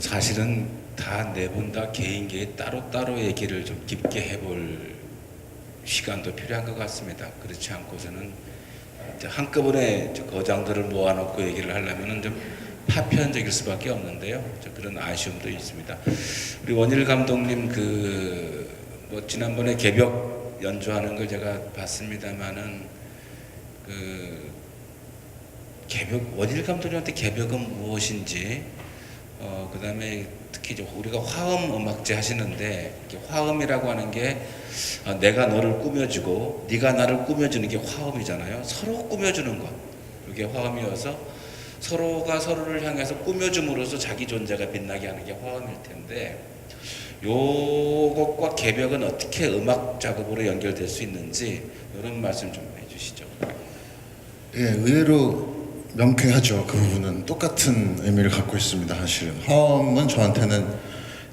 사실은 다 네 분 다 개인기에 따로따로 얘기를 좀 깊게 해볼 시간도 필요한 것 같습니다. 그렇지 않고서는 한꺼번에 거장들을 모아놓고 얘기를 하려면 좀 파편적일 수밖에 없는데요. 그런 아쉬움도 있습니다. 우리 원일 감독님 뭐 지난번에 개벽 연주하는 걸 제가 봤습니다만은 원일 감독님한테 개벽은 무엇인지, 그다음에 특히 우리가 화음 음악제 하시는데 화음이라고 하는 게 내가 너를 꾸며주고 네가 나를 꾸며주는 게 화음이잖아요. 서로 꾸며주는 것, 이게 화음이어서 서로가 서로를 향해서 꾸며줌으로써 자기 존재가 빛나게 하는 게 화음일 텐데, 요것과 개벽은 어떻게 음악 작업으로 연결될 수 있는지 이런 말씀 좀 해주시죠. 예, 의외로 명쾌하죠. 그 부분은 똑같은 의미를 갖고 있습니다. 사실은 화음은 저한테는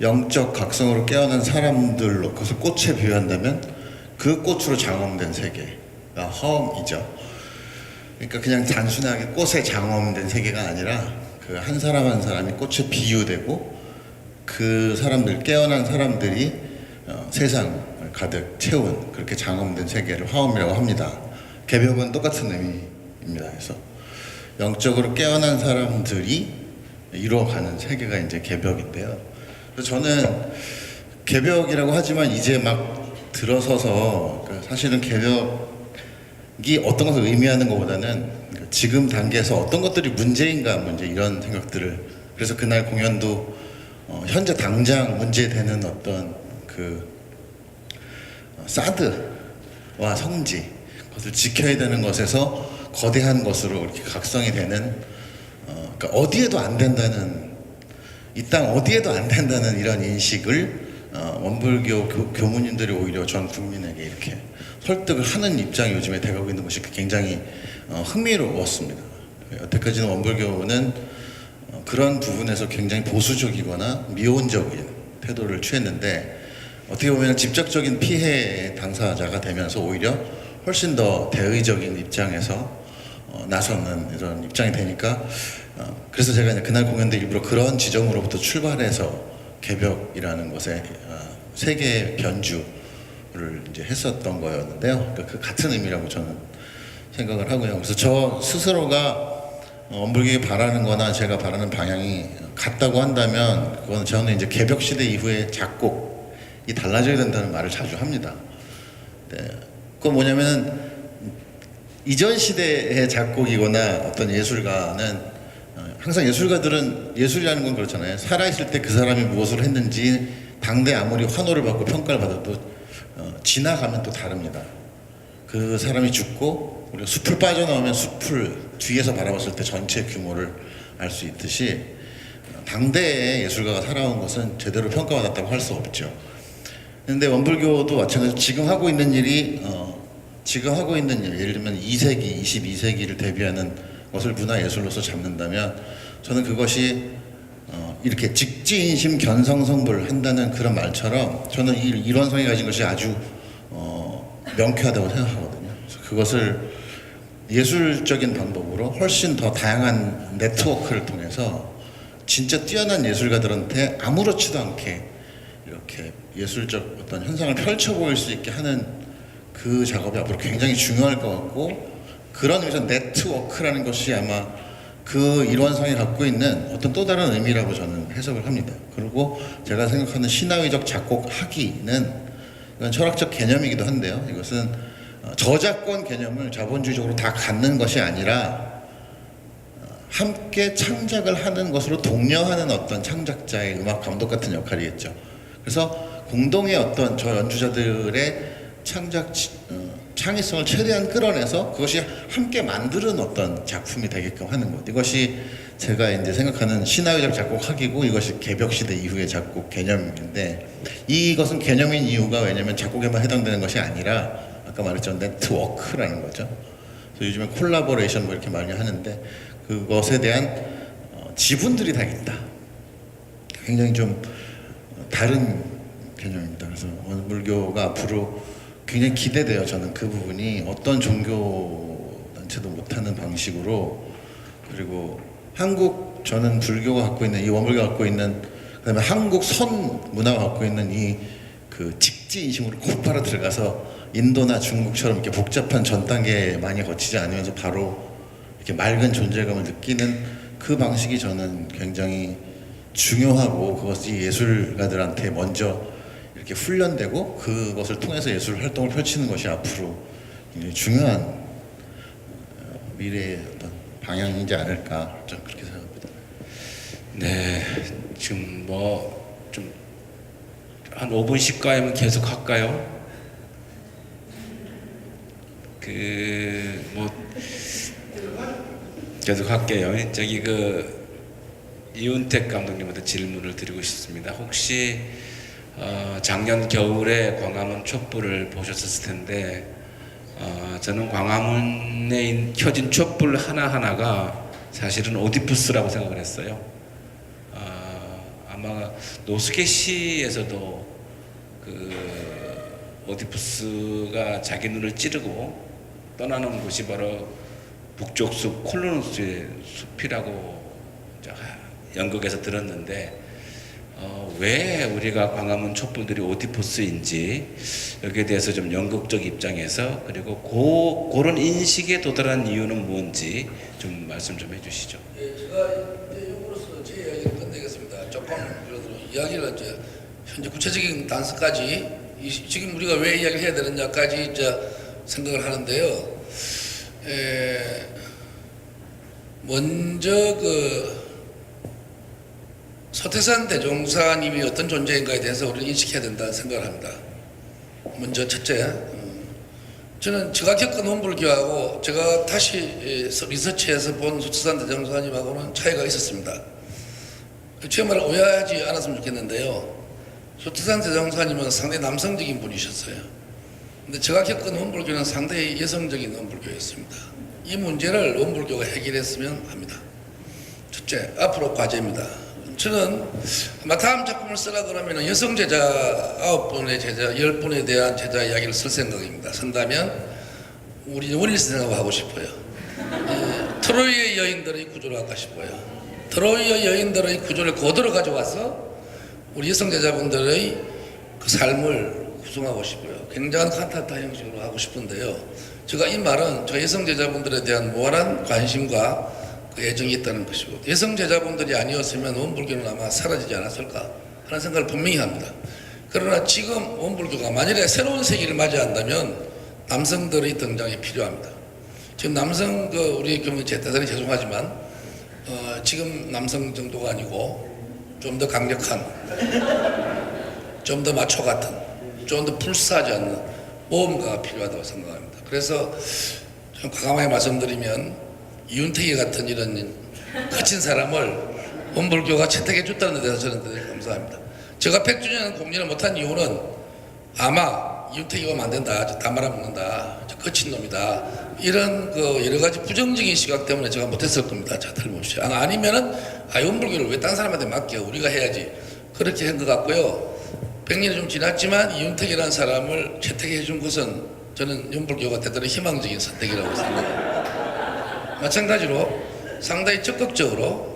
영적 각성으로 깨어난 사람들로, 그것을 꽃에 비유한다면 그 꽃으로 장엄된 세계가 화음이죠. 그러니까 그냥 단순하게 꽃에 장엄된 세계가 아니라 그 한 사람 한 사람이 꽃에 비유되고 그 사람들, 깨어난 사람들이 세상을 가득 채운 그렇게 장엄된 세계를 화음이라고 합니다. 개벽은 똑같은 의미입니다. 그래서 영적으로 깨어난 사람들이 이루어가는 세계가 이제 개벽인데요. 그래서 저는 개벽이라고 하지만 이제 막 들어서서 사실은 개벽이 어떤 것을 의미하는 것보다는 지금 단계에서 어떤 것들이 문제인가, 이런 생각들을, 그래서 그날 공연도 현재 당장 문제되는 어떤 사드와 성지, 그것을 지켜야 되는 것에서 거대한 것으로 이렇게 각성이 되는, 그러니까 어디에도 안 된다는, 이 땅 어디에도 안 된다는 이런 인식을 원불교 교무님들이 오히려 전 국민에게 이렇게 설득을 하는 입장이 요즘에 돼가고 있는 것이 굉장히 흥미로웠습니다. 여태까지는 원불교는 그런 부분에서 굉장히 보수적이거나 미온적인 태도를 취했는데, 어떻게 보면 직접적인 피해 당사자가 되면서 오히려 훨씬 더 대의적인 입장에서 나서는 이런 입장이 되니까, 그래서 제가 이제 그날 공연 때 일부러 그런 지점으로부터 출발해서 개벽이라는 것에 세계 변주를 이제 했었던 거였는데요. 그러니까 그 같은 의미라고 저는 생각을 하고요. 그래서 저 스스로가 원불교에 바라는 거나 제가 바라는 방향이 같다고 한다면, 그건 저는 이제 개벽 시대 이후에 작곡이 달라져야 된다는 말을 자주 합니다. 네. 그건 뭐냐면은 이전 시대의 작곡이거나 어떤 예술가는, 항상 예술가들은, 예술이라는 건 그렇잖아요. 살아있을 때 그 사람이 무엇을 했는지 당대 아무리 환호를 받고 평가를 받아도 지나가면 또 다릅니다. 그 사람이 죽고 우리가 숲을 빠져나오면 숲을 뒤에서 바라봤을 때 전체 규모를 알 수 있듯이, 당대의 예술가가 살아온 것은 제대로 평가받았다고 할 수 없죠. 근데 원불교도 마찬가지로 지금 하고 있는 일이 예를 들면 2세기, 22세기를 대비하는 것을 문화예술로서 잡는다면, 저는 그것이 이렇게 직지인심 견성성불 한다는 그런 말처럼 저는 이 일원성이 가진 것이 아주 명쾌하다고 생각하거든요. 그래서 그것을 예술적인 방법으로 훨씬 더 다양한 네트워크를 통해서 진짜 뛰어난 예술가들한테 아무렇지도 않게 이렇게 예술적 어떤 현상을 펼쳐 보일 수 있게 하는 그 작업이 앞으로 굉장히 중요할 것 같고, 그런 의미에서 네트워크라는 것이 아마 그 일원성이 갖고 있는 어떤 또 다른 의미라고 저는 해석을 합니다. 그리고 제가 생각하는 신화의적 작곡하기는, 이건 철학적 개념이기도 한데요. 이것은 저작권 개념을 자본주의적으로 다 갖는 것이 아니라 함께 창작을 하는 것으로 독려하는 어떤 창작자의 음악 감독 같은 역할이겠죠. 그래서 공동의 어떤 저 연주자들의 창의성을 최대한 끌어내서 그것이 함께 만드는 어떤 작품이 되게끔 하는 것, 이것이 제가 이제 생각하는 신화의적 작곡하기고, 이것이 개벽시대 이후의 작곡 개념인데, 이것은 개념인 이유가 왜냐면 작곡에만 해당되는 것이 아니라 아까 말했던 네트워크라는 거죠. 그래서 요즘에 콜라보레이션 이렇게 많이 하는데, 그것에 대한 지분들이 다 있다. 굉장히 좀 다른 개념입니다. 그래서 원불교가 앞으로 굉장히 기대돼요. 저는 그 부분이 어떤 종교 단체도 못하는 방식으로, 그리고 저는 불교가 갖고 있는, 이 원불교가 갖고 있는 그다음에 한국 선 문화가 갖고 있는 이 그 직지 인심으로 곧바로 들어가서 인도나 중국처럼 이렇게 복잡한 전 단계 많이 거치지 않으면서 바로 이렇게 맑은 존재감을 느끼는 그 방식이 저는 굉장히 중요하고, 그것이 예술가들한테 먼저 이렇게 훈련되고 그것을 통해서 예술 활동을 펼치는 것이 앞으로 굉장히 중요한 미래의 어떤 방향이지 않을까, 좀 그렇게 생각합니다. 네, 지금 뭐 좀 한 5분 쉴까요? 계속 할까요? 뭐 계속 할게요. 저기 이윤택 감독님한테 질문을 드리고 싶습니다. 혹시 작년 겨울에 광화문 촛불을 보셨을 텐데, 저는 광화문에 켜진 촛불 하나하나가 사실은 오디푸스라고 생각을 했어요. 아마 노스케시에서도 오디푸스가 자기 눈을 찌르고 떠나는 곳이 바로 북쪽 숲 콜로누스의 숲이라고 연극에서 들었는데, 왜 우리가 광화문 촛불들이 오디푸스인지 여기에 대해서 좀 연극적 입장에서, 그리고 그런 인식에 도달한 이유는 뭔지 좀 말씀 좀 해주시죠. 예, 제가 이제 요구로서 제 이야기를 끝내겠습니다. 조금 그래도 이야기를 이제 현재 구체적인 단서까지 지금 우리가 왜 이야기를 해야 되느냐까지 이제 생각을 하는데요. 먼저 서태산 대종사님이 어떤 존재인가에 대해서 우리는 인식해야 된다는 생각을 합니다. 먼저 첫째, 저는 제가 겪은 원불교하고 제가 다시 리서치해서 본 서태산 대종사님하고는 차이가 있었습니다. 제 말을 오해하지 않았으면 좋겠는데요. 서태산 대종사님은 상당히 남성적인 분이셨어요. 근데 제가 겪은 원불교는 상당히 여성적인 원불교였습니다. 이 문제를 원불교가 해결했으면 합니다. 첫째, 앞으로 과제입니다. 저는 아마 다음 작품을 쓰라 그러면 여성 제자 9분의 제자, 10분에 대한 제자 이야기를 쓸 생각입니다. 쓴다면 우리 원일스 생각하고 싶어요. 트로이의 여인들의 구조를 할까 싶어요. 트로이의 여인들의 구조를 그대로 가져와서 우리 여성 제자분들의 그 삶을 구성하고 싶어요. 굉장한 칸타타 형식으로 하고 싶은데요. 제가 이 말은 저 여성 제자분들에 대한 무한한 관심과 그 애정이 있다는 것이고, 여성 제자분들이 아니었으면 원불교는 아마 사라지지 않았을까 하는 생각을 분명히 합니다. 그러나 지금 원불교가 만일에 새로운 세기를 맞이한다면 남성들의 등장이 필요합니다. 지금 남성 우리 경우 대단히 죄송하지만 지금 남성 정도가 아니고 좀 더 강력한, 좀 더 마초 같은, 좀 더 불사하지 않는 모험가가 필요하다고 생각합니다. 그래서 좀 과감하게 말씀드리면 이윤택이 같은 이런 거친 사람을 원불교가 채택해 줬다는 데 대해서 저는 되게 감사합니다. 제가 100주년 공연을 못한 이유는 아마 이윤택이가 만든다, 다 말아먹는다, 거친 놈이다, 이런 여러 가지 부정적인 시각 때문에 제가 못했을 겁니다. 자, 틀림없이. 아니면은 원불교를 왜 딴 사람한테 맡겨, 우리가 해야지, 그렇게 한 것 같고요. 100년이 좀 지났지만 이윤택이라는 사람을 채택해 준 것은 저는 원불교가 대단히 희망적인 선택이라고 생각합니다. 마찬가지로 상당히 적극적으로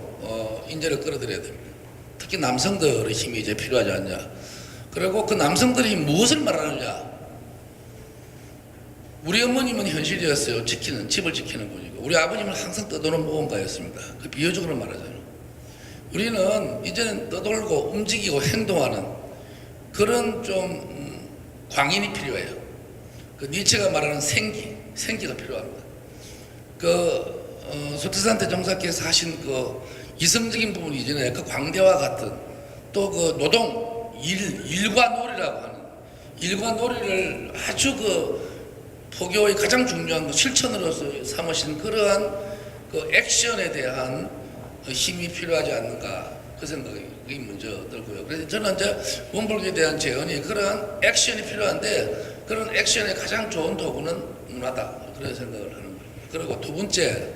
인재를 끌어들여야 됩니다. 특히 남성들의 힘이 이제 필요하지 않냐. 그리고 그 남성들이 무엇을 말하느냐. 우리 어머님은 현실이었어요. 집을 지키는 분이고, 우리 아버님은 항상 떠도는 모험가였습니다. 그 비유적으로 말하자면 우리는 이제는 떠돌고 움직이고 행동하는 그런 좀 광인이 필요해요. 그 니체가 말하는 생기가 필요합니다. 서태산 대종사께서 하신 이성적인 부분 이전에 그 광대와 같은 또 노동, 일과 놀이라고 하는 일과 놀이를 아주 포교의 가장 중요한 실천으로서 삼으신 그러한 액션에 대한 힘이 필요하지 않는가, 그 생각이 먼저 들고요. 그래서 저는 이제 원불교에 대한 제언이 그러한 액션이 필요한데, 그런 액션의 가장 좋은 도구는 문화다, 그런 생각을 하는 거예요. 그리고 두 번째,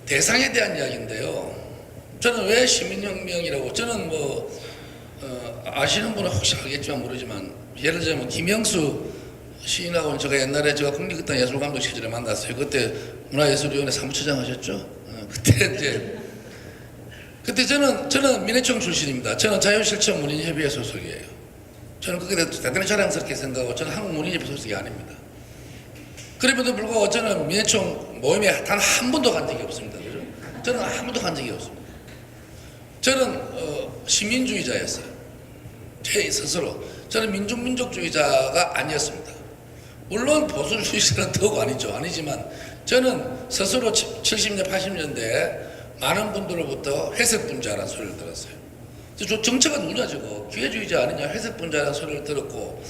대상에 대한 이야기인데요. 저는 왜 시민혁명이라고, 저는 아시는 분은 혹시 알겠지만 모르지만, 예를 들자면 김영수 시인하고는 제가 옛날에 국립극단 예술감독 시절에 만났어요. 그때 문화예술위원회 사무처장 하셨죠. 그때 이제 그때 저는 민해청 출신입니다. 저는 자유실천 문인협의회 소속이에요. 저는 그게 대단히 자랑스럽게 생각하고 저는 한국문인협회 소속이 아닙니다. 그럼에도 불구하고 저는 민해청 모임에 단 한 번도 간 적이 없습니다. 그죠? 저는 한 번도 간 적이 없습니다. 저는 시민주의자였어요. 제 스스로. 저는 민족주의자가 아니었습니다. 물론 보수주의자는 더욱 아니지만 저는 스스로 70년, 80년대에 많은 분들로부터 회색분자라는 소리를 들었어요. 저 정체가 누구냐 저거 기회주의자 아니냐 회색분자라는 소리를 들었고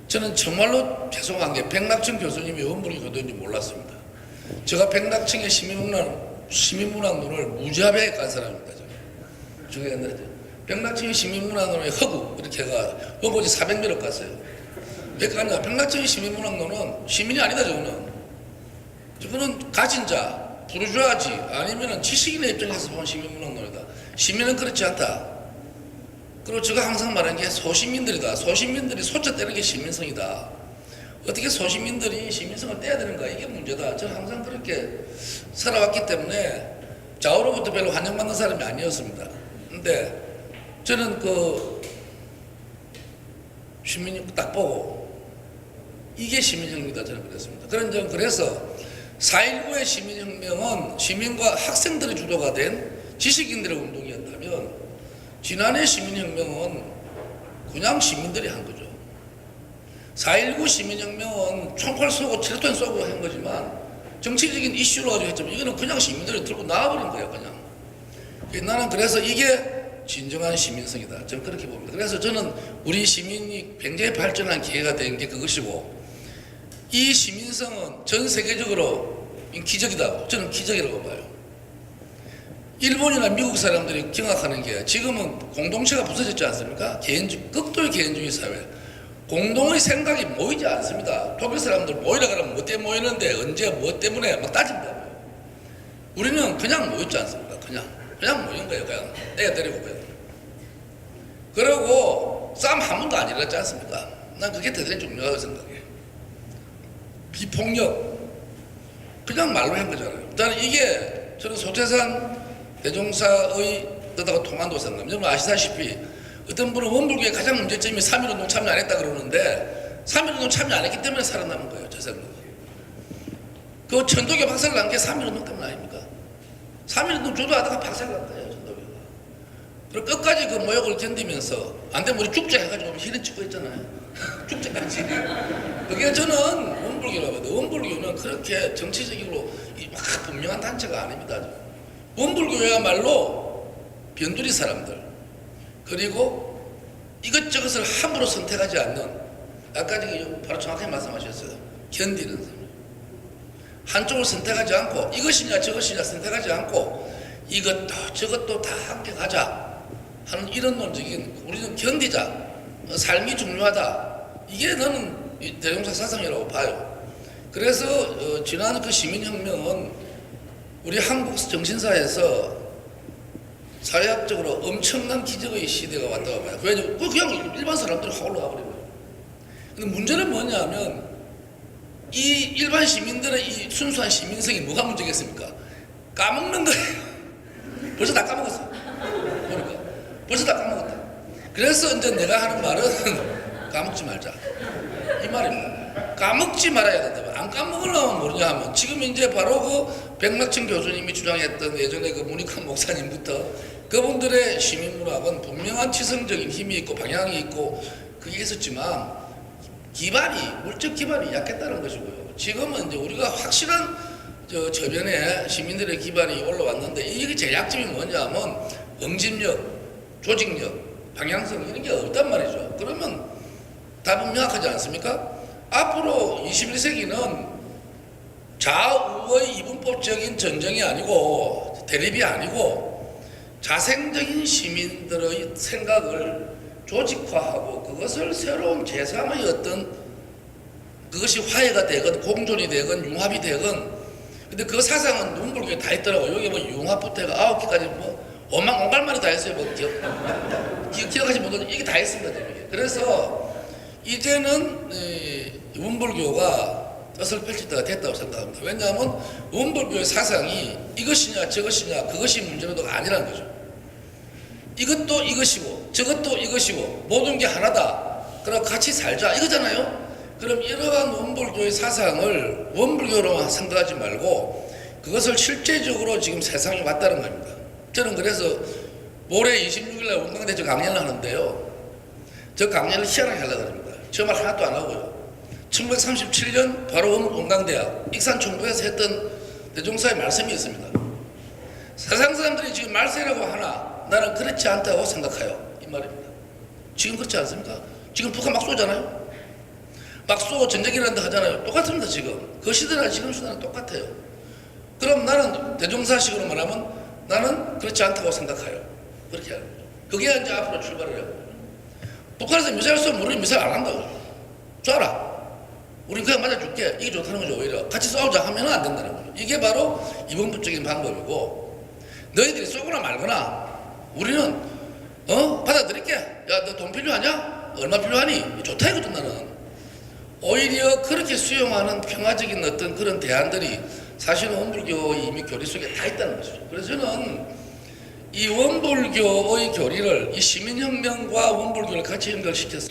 저는 정말로 죄송한 게 백낙천 교수님이 원불교 교도인지 몰랐습니다. 제가 백낙천의 시민문학론을 무지하게 간 사람입니다. 저는 옛날에 백낙천의 시민문학론의 허구 이렇게 해가 원고지 400매력 갔어요. 왜 갔냐? 백낙천의 시민문학론은 시민이 아니다. 저거는 가진 자 부르주아지 아니면은 지식인의 입장에서 본 시민문학론이다. 시민은 그렇지 않다. 그리고 제가 항상 말하는 게 소시민들이다. 소시민들이 소자 떼는 게 시민성이다. 어떻게 소시민들이 시민성을 떼야 되는가 이게 문제다. 저는 항상 그렇게 살아왔기 때문에 좌우로부터 별로 환영받는 사람이 아니었습니다. 근데 저는 그 시민이 딱 보고 이게 시민혁명이다 저는 그랬습니다. 그래서 4.19의 시민혁명은 시민과 학생들이 주도가 된 지식인들의 운동이었다면 지난해 시민혁명은 그냥 시민들이 한 거죠. 4.19 시민혁명은 총칼 쏘고 체류탄 쏘고 한 거지만 정치적인 이슈로 가지고 했지만 이거는 그냥 시민들이 들고 나와버린 거예요. 그냥. 나는 그래서 이게 진정한 시민성이다. 저는 그렇게 봅니다. 그래서 저는 우리 시민이 굉장히 발전한 기회가 된 게 그것이고 이 시민성은 전 세계적으로 기적이다. 저는 기적이라고 봐요. 일본이나 미국 사람들이 경악하는 게 지금은 공동체가 부서졌지 않습니까? 극도의 개인주의 사회. 공동의 생각이 모이지 않습니다. 독일 사람들 모이라 그러면 뭐 때문에 모이는데 언제 뭐 때문에 막 따진다고요. 우리는 그냥 모였지 않습니까? 그냥 모인 거예요. 그냥 때려 때리고 그냥. 그러고 싸움 한 번도 안 일어났지 않습니까? 난 그게 대단히 중요하다고 생각해요. 비폭력 그냥 말로 한 거잖아요. 일단 이게 저는 소태산 대종사의 뜻하고 통한다고 생각합니다. 여러분 아시다시피 어떤 분은 원불교의 가장 문제점이 3.1운동 참여 안 했다 그러는데 3.1운동 참여 안 했기 때문에 살아남은 거예요. 제 생각은. 그 천도교 박살 난 게 3.1운동 때문 아닙니까? 3.1운동 주도하다가 박살 난 거예요. 천도교가. 그리고 끝까지 그 모욕을 견디면서 안 되면 우리 축제 해가지고 희는 찍고 있잖아요. 축제까지. 그게 저는 원불교라고 해요. 원불교는 그렇게 정치적으로 막 분명한 단체가 아닙니다. 원불교야말로 변두리 사람들 그리고 이것저것을 함부로 선택하지 않는 아까 바로 정확하게 말씀하셨어요. 견디는 사람. 한쪽을 선택하지 않고 이것이냐 저것이냐 선택하지 않고 이것도 저것도 다 함께 가자 하는 이런 논적인 우리는 견디자 삶이 중요하다. 이게 나는 대종사 사상이라고 봐요. 그래서 지난 그 시민혁명은 우리 한국 정신사에서 사회학적으로 엄청난 기적의 시대가 왔다고 봐요. 왜냐면 그냥 일반 사람들이 확 올라가 버린 거예요. 근데 문제는 뭐냐면 이 일반 시민들의 이 순수한 시민성이 뭐가 문제겠습니까? 까먹는 거예요. 벌써 다 까먹었어. 그러니까 벌써 다 까먹었다. 그래서 이제 내가 하는 말은 까먹지 말자 이 말입니다. 까먹지 말아야 된다. 안 까먹으려면 뭐냐 하면 지금 이제 바로 그 백낙천 교수님이 주장했던 예전에 그 문익환 목사님부터 그분들의 시민문학은 분명한 지성적인 힘이 있고 방향이 있고 그게 있었지만 기반이 물적 기반이 약했다는 것이고요. 지금은 이제 우리가 확실한 저변에 시민들의 기반이 올라왔는데 이게 제일 약점이 뭐냐면 응집력, 조직력, 방향성 이런 게 없단 말이죠. 그러면 답은 명확하지 않습니까? 앞으로 21세기는 좌우의 이분법적인 전쟁이 아니고 대립이 아니고 자생적인 시민들의 생각을 조직화하고 그것을 새로운 제3의 어떤 그것이 화해가 되건 공존이 되건 융합이 되건 근데 그 사상은 눈불교에 다 있더라고요. 여기 뭐 융합부터 해가 9개까지 뭐 온갈만이 다 했어요. 뭐 기억하지 못하는 이게 다 있습니다. 그래서 이제는 원불교가 뜻을 펼칠 때가 됐다고 생각합니다. 왜냐하면 원불교의 사상이 이것이냐 저것이냐 그것이 문제로도가 아니라는 거죠. 이것도 이것이고 저것도 이것이고 모든 게 하나다. 그럼 같이 살자 이거잖아요. 그럼 이러한 원불교의 사상을 원불교로만 생각하지 말고 그것을 실제적으로 지금 세상에 왔다는 겁니다. 저는 그래서 올해 26일날 원광대 저 강연을 하는데요. 저 강연을 희한하게 하려고 합니다. 저 말 하나도 안 하고요. 1937년 바로 원광대학 익산총부에서 했던 대종사의 말씀이 있습니다. 세상 사람들이 지금 말세라고 하나 나는 그렇지 않다고 생각해요. 이 말입니다. 지금 그렇지 않습니까? 지금 북한 막 쏘잖아요. 막 쏘고 전쟁이란다 하잖아요. 똑같습니다. 지금 그 시대나 지금 시대는 똑같아요. 그럼 나는 대종사식으로 말하면 나는 그렇지 않다고 생각해요. 그렇게 하는 거죠. 그게 이제 앞으로 출발을 해요. 북한에서 미사일 쏘면 우리는 미사일 안 한다고. 쏴라. 우린 그냥 맞아줄게. 이게 좋다는 거죠. 오히려 같이 싸우자 하면 안 된다는 거죠. 이게 바로 이분법적인 방법이고 너희들이 쏘거나 말거나 우리는 받아들일게. 야, 너 돈 필요하냐? 얼마 필요하니? 좋다 이거든 나는. 오히려 그렇게 수용하는 평화적인 어떤 그런 대안들이 사실은 원불교의 이미 교리 속에 다 있다는 것이죠. 그래서 저는 이 원불교의 교리를 이 시민혁명과 원불교를 같이 연결시켜서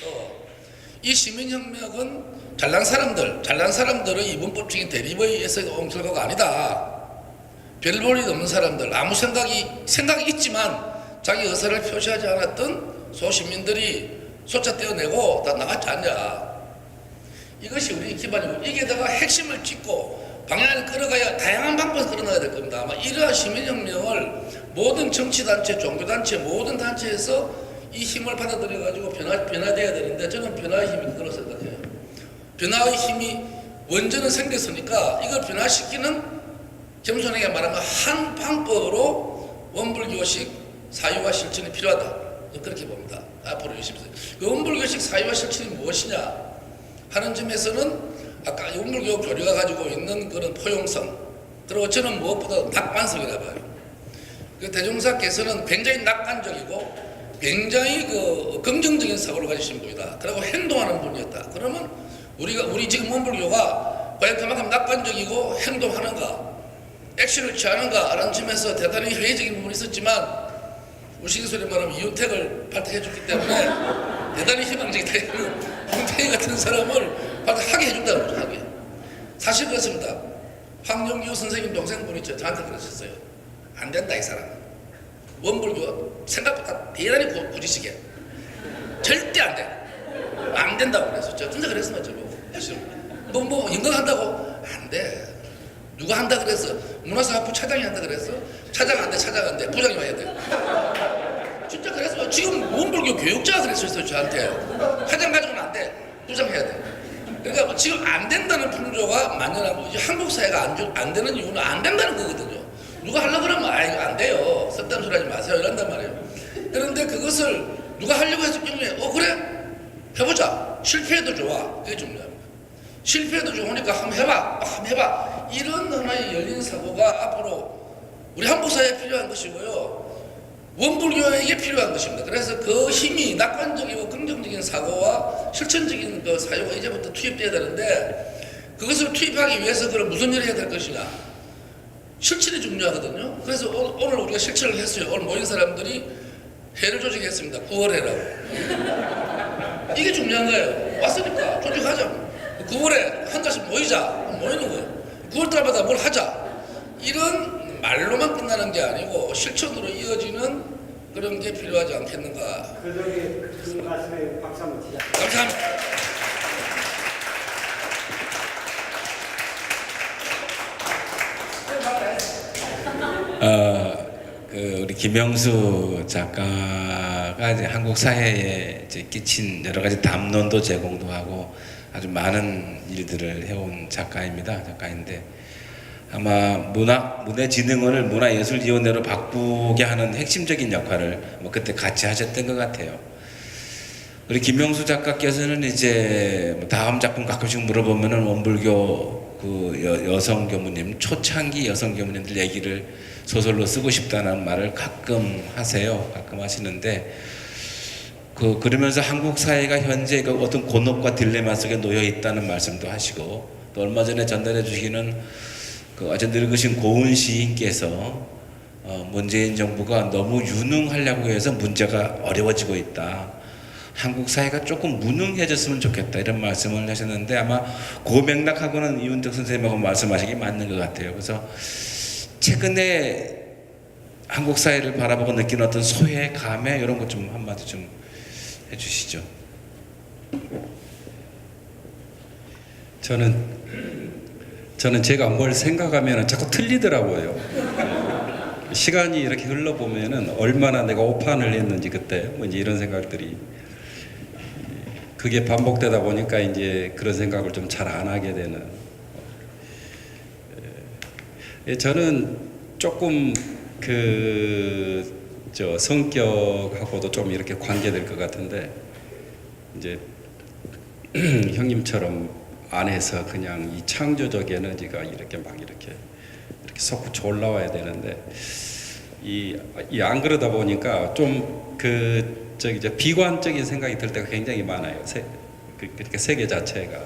이 시민혁명은 잘난 사람들의 이분법적인 대립에 의해서 온 결과가 아니다. 별 볼 일 없는 사람들, 아무 생각이 있지만 자기 의사를 표시하지 않았던 소시민들이 숫자 떼어내고 다 나갔지 않냐. 이것이 우리 기반이고 이게다가 핵심을 찍고 방향을 끌어가야 다양한 방법에서 끌어나가야 될 겁니다. 아마 이러한 시민혁명을 모든 정치단체, 종교단체, 모든 단체에서 이 힘을 받아들여가지고 변화돼야 되는데 저는 변화의 힘이 그거라고 생각해요. 변화의 힘이 원전은 생겼으니까 이걸 변화시키는 겸손하게 말하면 한 방법으로 원불교식 사유와 실천이 필요하다. 그렇게 봅니다. 앞으로 20세. 그 원불교식 사유와 실천이 무엇이냐 하는 점에서는 아까 원불교 교리가 가지고 있는 그런 포용성 그리고 저는 무엇보다 낙관성이라 봐요. 그 대종사께서는 굉장히 낙관적이고 굉장히 그 긍정적인 사고를 가지신 분이다. 그리고 행동하는 분이었다. 그러면 우리 지금 원불교가 과연 그만큼 낙관적이고 행동하는가, 액션을 취하는가라는 점에서 대단히 회의적인 부분이 있었지만 우스갯소리 말하면 이윤택을 발탁해줬기 때문에 대단히 희망적이다. 윤택이 같은 사람을 발탁하게 해준다는 거죠. 하게. 사실 그렇습니다. 황정규 선생님 동생분이 저한테 그러셨어요. 안 된다 이 사람. 원불교 생각보다 대단히 고지식해. 절대 안 돼. 안 된다고 그랬어. 저 진짜 그랬으면 뭐 연극한다고 안 돼. 누가 한다 그랬어? 문화사학부 차장이 한다 그랬어? 차장 안 돼. 부장이 와야 돼. 진짜 그랬어. 지금 원불교 교육자가 그랬었어요 저한테. 차장 가지고는 안 돼. 부장 해야 돼. 그러니까 지금 안 된다는 풍조가 만연하고 이제 한국 사회가 안 되는 이유는 안 된다는 거거든요. 누가 하려고 그러면 안 돼요. 쓸데없는 소리 하지 마세요. 이런단 말이에요. 그런데 그것을 누가 하려고 했을 경우에 그래? 해보자. 실패해도 좋아. 그게 중요합니다. 실패해도 좋으니까 한번 해봐. 이런 하나의 열린 사고가 앞으로 우리 한국 사회에 필요한 것이고요. 원불교에게 필요한 것입니다. 그래서 그 힘이 낙관적이고 긍정적인 사고와 실천적인 그 사유가 이제부터 투입돼야 되는데 그것을 투입하기 위해서 그럼 무슨 일을 해야 될 것이냐. 실천이 중요하거든요. 그래서 오늘 우리가 실천을 했어요. 오늘 모인 사람들이 회를 조직했습니다. 9월회라고. 이게 중요한 거예요. 왔으니까 조직하자. 9월에 한 달씩 모이는 거예요. 9월달마다 뭘 하자. 이런 말로만 끝나는 게 아니고 실천으로 이어지는 그런 게 필요하지 않겠는가. 그 말씀에 박수 한번 치자. 감사합니다. 우리 김영수 작가가 이제 한국 사회에 이제 끼친 여러 가지 담론도 제공도 하고 아주 많은 일들을 해온 작가인데 아마 문화진흥원을 문화예술위원회로 바꾸게 하는 핵심적인 역할을 그때 같이 하셨던 것 같아요. 우리 김명수 작가께서는 이제 다음 작품 가끔씩 물어보면은 원불교 그 여성 교무님, 초창기 여성 교무님들 얘기를 소설로 쓰고 싶다는 말을 가끔 하세요. 가끔 하시는데 그러면서 한국 사회가 현재 그 어떤 곤혹과 딜레마 속에 놓여 있다는 말씀도 하시고 또 얼마 전에 전달해 주시기는 그 아주 늙으신 고은 시인께서 문재인 정부가 너무 유능하려고 해서 문제가 어려워지고 있다. 한국 사회가 조금 무능해졌으면 좋겠다 이런 말씀을 하셨는데 아마 그 맥락하고는 이훈석 선생님하고 말씀하시기 맞는 것 같아요. 그래서 최근에 한국 사회를 바라보고 느끼는 어떤 소외, 감회 이런 것 좀 한마디 좀 해주시죠. 저는 제가 뭘 생각하면 자꾸 틀리더라고요. 시간이 이렇게 흘러보면은 얼마나 내가 오판을 했는지 그때 뭐 이제 이런 생각들이 그게 반복되다 보니까 이제 그런 생각을 좀 잘 안 하게 되는. 저는 조금 저 성격하고도 좀 이렇게 관계될 것 같은데 이제 형님처럼 안에서 그냥 이 창조적 에너지가 이렇게 막 이렇게 솟구쳐 올라와야 되는데 이 안 그러다 보니까 좀 저 비관적인 생각이 들 때가 굉장히 많아요. 그러니까 세계 자체가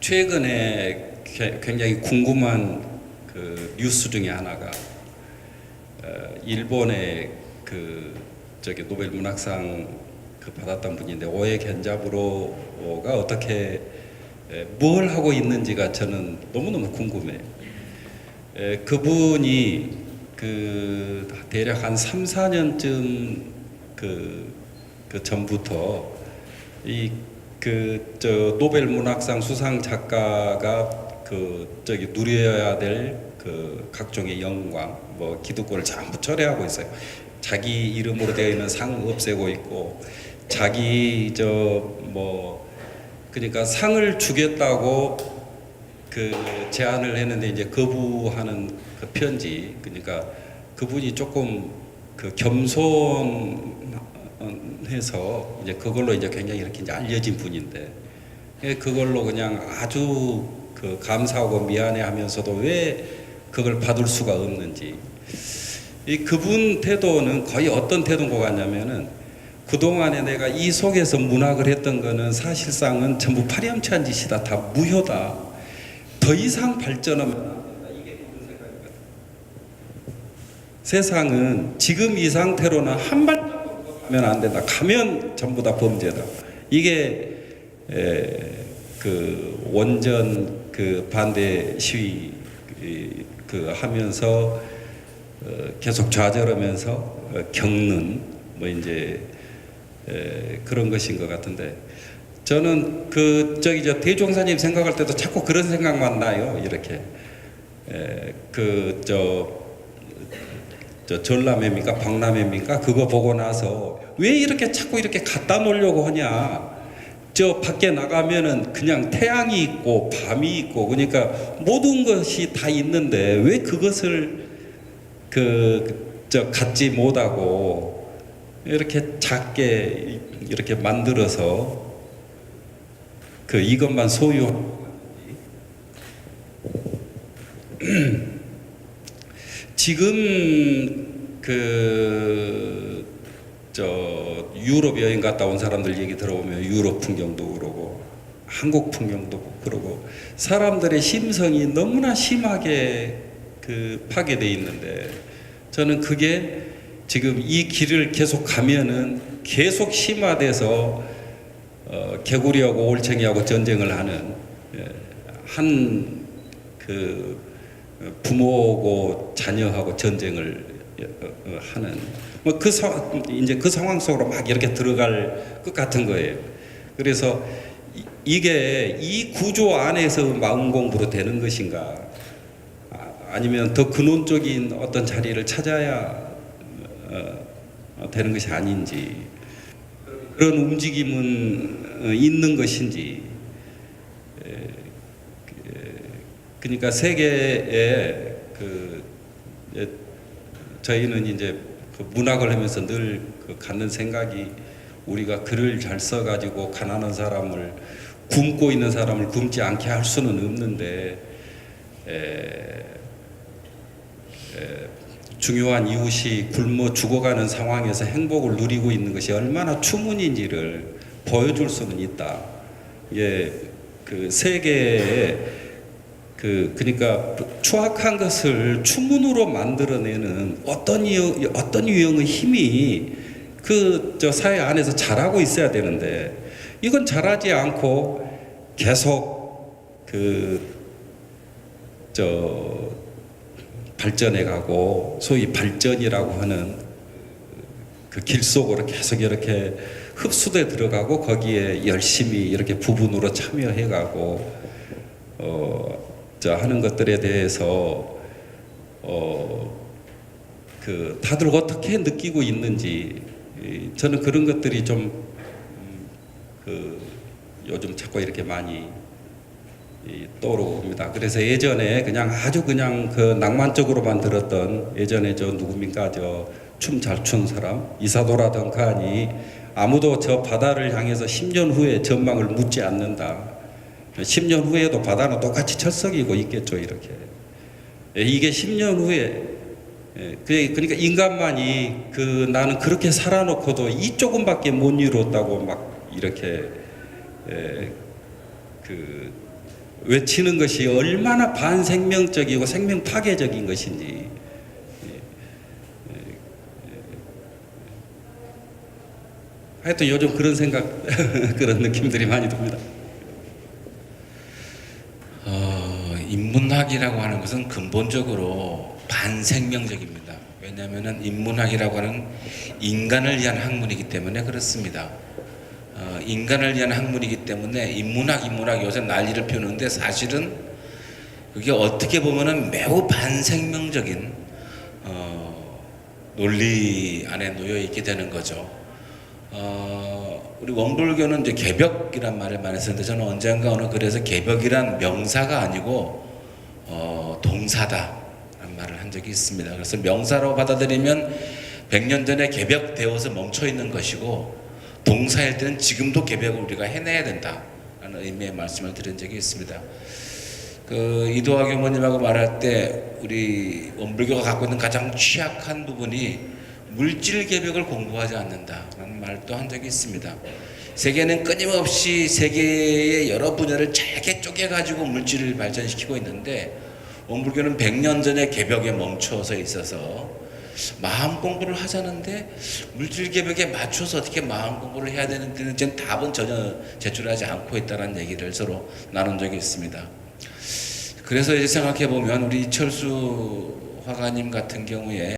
최근에 굉장히 궁금한 그 뉴스 중에 하나가 일본의 노벨 문학상 받았던 분인데 오에 겐자부로가 어떻게 뭘 하고 있는지가 저는 너무너무 궁금해요. 그분이 대략 한 3, 4년쯤 전부터 저 노벨 문학상 수상 작가가 누려야 될 각종의 영광, 뭐 기득권을 전부 철회하고 있어요. 자기 이름으로 되어 있는 상 없애고 있고, 자기 그러니까 상을 주겠다고 제안을 했는데 이제 거부하는 편지. 그러니까 그분이 조금 겸손해서 이제 그걸로 이제 굉장히 이렇게 이제 알려진 분인데 그걸로 그냥 아주 감사하고 미안해하면서도 왜 그걸 받을 수가 없는지. 그분 태도는 거의 어떤 태도인 것 같냐면은 그동안에 내가 이 속에서 문학을 했던 거는 사실상은 전부 파렴치한 짓이다. 다 무효다. 더 이상 발전하면 안 된다. 이게 그런 생각인 것 같아요. 세상은 지금 이 상태로는 한 발자국 가면 안 된다. 가면 전부 다 범죄다. 이게 원전 반대 시위 하면서 계속 좌절하면서 겪는 뭐 이제 그런 것인 것 같은데 저는 저 대종사님 생각할 때도 자꾸 그런 생각만 나요. 이렇게 저 전람회입니까 박람회입니까 그거 보고 나서 왜 이렇게 자꾸 이렇게 갖다 놓으려고 하냐. 저 밖에 나가면은 그냥 태양이 있고 밤이 있고 그러니까 모든 것이 다 있는데 왜 그것을 갖지 못하고 이렇게 작게 이렇게 만들어서 이것만 소유하고 지금 유럽 여행 갔다 온 사람들 얘기 들어보면 유럽 풍경도 그러고 한국 풍경도 그러고 사람들의 심성이 너무나 심하게 파괴되어 있는데 저는 그게 지금 이 길을 계속 가면은 계속 심화돼서 개구리하고 올챙이하고 전쟁을 하는 한 부모하고 자녀하고 전쟁을 하는 뭐 이제 그 상황 속으로 막 이렇게 들어갈 것 같은 거예요. 그래서 이게 이 구조 안에서 마음 공부로 되는 것인가 아니면 더 근원적인 어떤 자리를 찾아야 되는 것이 아닌지 그런 움직임은 있는 것인지 그러니까 세계에 저희는 이제 문학을 하면서 늘 갖는 생각이 우리가 글을 잘 써가지고 가난한 사람을 굶고 있는 사람을 굶지 않게 할 수는 없는데 중요한 이웃이 굶어 죽어가는 상황에서 행복을 누리고 있는 것이 얼마나 추문인지를 보여줄 수는 있다. 이게 세계에 그러니까 추악한 것을 추문으로 만들어내는 어떤 유형의 힘이 사회 안에서 자라고 있어야 되는데 이건 자라지 않고 계속 발전해가고 소위 발전이라고 하는 그 길 속으로 계속 이렇게 흡수돼 들어가고 거기에 열심히 이렇게 부분으로 참여해가고 하는 것들에 대해서 다들 어떻게 느끼고 있는지 저는 그런 것들이 좀 요즘 자꾸 이렇게 많이 떠오릅니다. 그래서 예전에 아주 그 낭만적으로만 들었던 예전에 누굽니까 춤 잘 추는 사람 이사도라든가 하니 아무도 저 바다를 향해서 10년 후에 전망을 묻지 않는다. 10년 후에도 바다는 똑같이 철썩이고 있겠죠 이렇게. 이게 10년 후에 그러니까 인간만이 나는 그렇게 살아놓고도 이 조금밖에 못 이뤘다고 막 이렇게 외치는 것이 얼마나 반생명적이고 생명 파괴적인 것인지 하여튼 요즘 그런 생각 그런 느낌들이 많이 듭니다. 인문학이라고 하는 것은 근본적으로 반생명적입니다. 왜냐하면 인문학이라고 하는 인간을 위한 학문이기 때문에 그렇습니다. 인간을 위한 학문이기 때문에 인문학 요새 난리를 피우는데 사실은 그게 어떻게 보면은 매우 반생명적인 논리 안에 놓여 있게 되는 거죠. 우리 원불교는 이제 개벽이란 말을 많이 쓰는데 저는 언젠가 어느 글에서 개벽이란 명사가 아니고 동사다라는 말을 한 적이 있습니다. 그래서 명사로 받아들이면 100년 전에 개벽되어서 멈춰 있는 것이고 동사일 때는 지금도 개벽을 우리가 해내야 된다라는 의미의 말씀을 드린 적이 있습니다. 이도화 교모님하고 말할 때 우리 원불교가 갖고 있는 가장 취약한 부분이 물질 개벽을 공부하지 않는다라는 말도 한 적이 있습니다. 세계는 끊임없이 세계의 여러 분야를 잘게 쪼개가지고 물질을 발전시키고 있는데 원불교는 100년 전에 개벽에 멈춰서 있어서 마음 공부를 하자는데 물질 개벽에 맞춰서 어떻게 마음 공부를 해야 되는지는 답은 전혀 제출하지 않고 있다는 얘기를 서로 나눈 적이 있습니다. 그래서 이제 생각해 보면 우리 이철수 화가님 같은 경우에